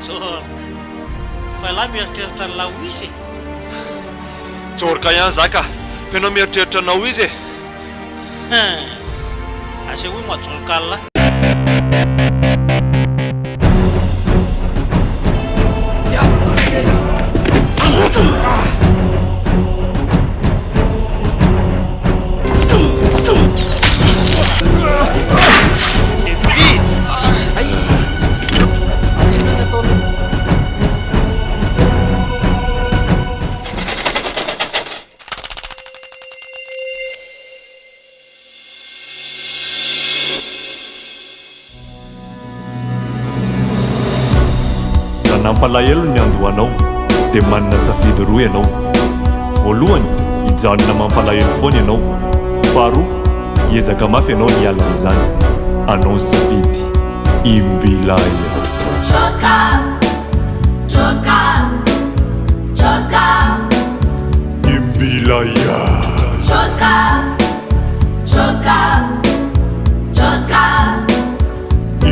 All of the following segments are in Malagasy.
Zorka fa lahy mieritreritra an'la ho izy Zorka ihany zaka fa ianao mieritreritra anao izy asa hoe mahazorka alla nampalahelo ny andohanao dia manana safidy roa ianao voalohany hijanona mampalahelo foana ianao faharoa hiezaka mafy ianao ny alina izany anao ny safidy imbilay imbilaya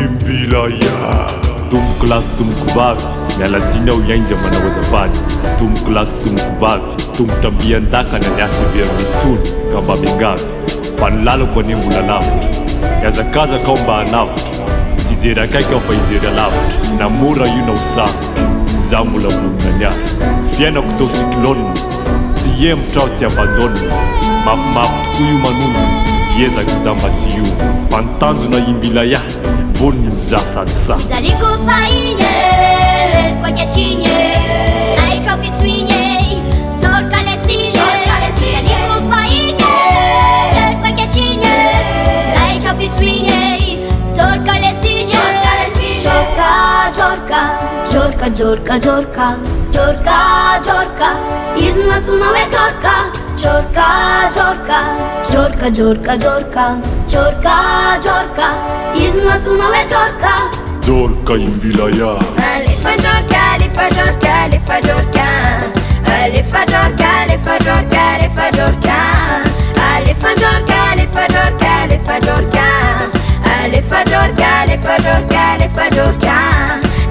imbilaya tomboko lasy tomboko vavy mialatsiny aho iainja manao azafady tomboko lasy tomboko vavy tombotra mbian-dakana ny atsyverymitsono ka mba mingavy fa nilalako ane mbola lavitra miazakazaka aho mba hanavitra tsy hijery akaiky aho fa hijery alavitra namora io nao sarotra za mbola vonina ny ahy fiainako tao cyclone tsy hemitra aho tsy abandonina mafimafy tokoa io manonjy hiezaka za mba tsy io fa nitanjona imbila iahy voniny za sady sa zaliko fainy kwakiacinye naitropitswinye zorka lesine zaliko fainy kwakiacinye naitropitswinye zorka lesine zorka zorka zorka zorka zorka izy matsona hoe zorka zorka zorka zorka zorka zorka zorka zorka izy matsona hoe zorka zorka imbilaya Alefa zorka alefa zorka alefa zorka alefa zorka alefa zorka alefa zorka alefa zorka alefa zorka alefa zorka alefa zorka alefa zorka alefa zorka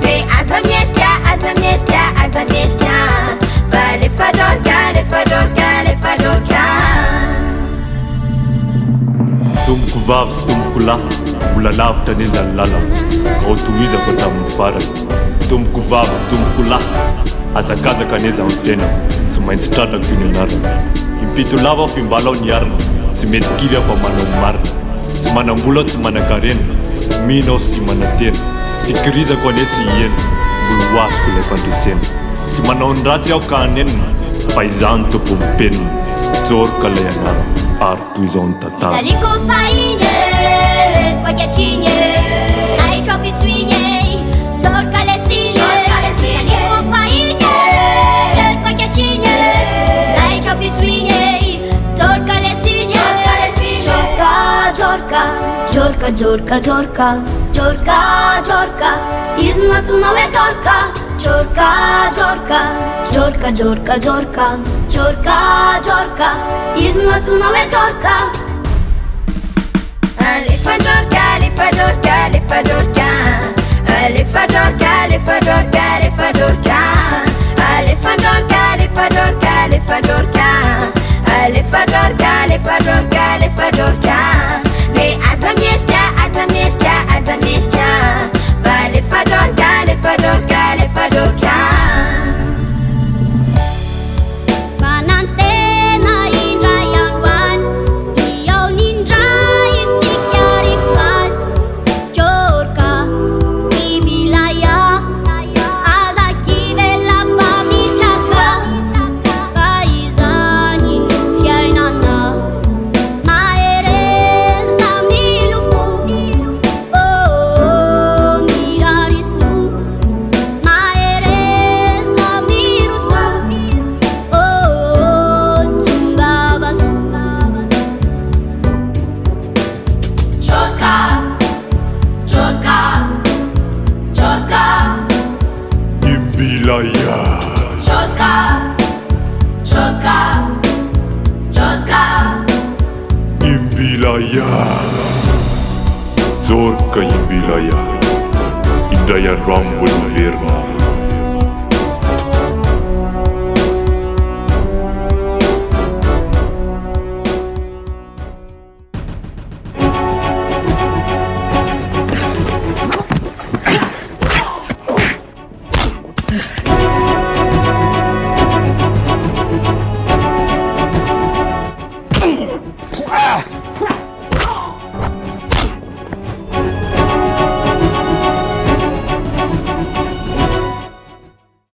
ne azamieszka azamieszka azamieszka alefa zorka alefa zorka alefa zorka tomboko vavy sy tomboko lahy mbola lavitra ane zany lala ka ho tohizako tamin'ny farany tomboko vavy sy tomboko lahy azakazaka ane zany tena tsy maintsy tratrako io ny anarana impito lava aho fimbala aho niarina tsy mety kiry aho fa manao marina tsy manambola aho tsy manan-karena mino aho sy manan-tena fikirizako ane tsy hiena mbola hoazoko ilay fandresena tsy manao ny ratsy aho ka hanenina fa izany tompo mipenina zorka lay anarana ary toy izao ny tantara zaliko fainy kwakiacinye naitropitswinye zorka lesine zaliko fainy kwakiacinye naitropitswinye zorka lesine zorka zorka zorka zorka zorka zorka izy matsona hoe zorka zorka zorka zorka zorka zorka zorka zorka izy matsona hoe zorka alefa zorka alefa zorka alefa zorka alefa zorka alefa zorka alefa zorka alefa zorka alefa zorka alefa zorka alefa zorka alefa zorka alefa zorka ne azamieszka azamieszka azamieszka alefa zorka alefa zorka alefa zorka Zorka imbilaya Indra ya Rumble Verna.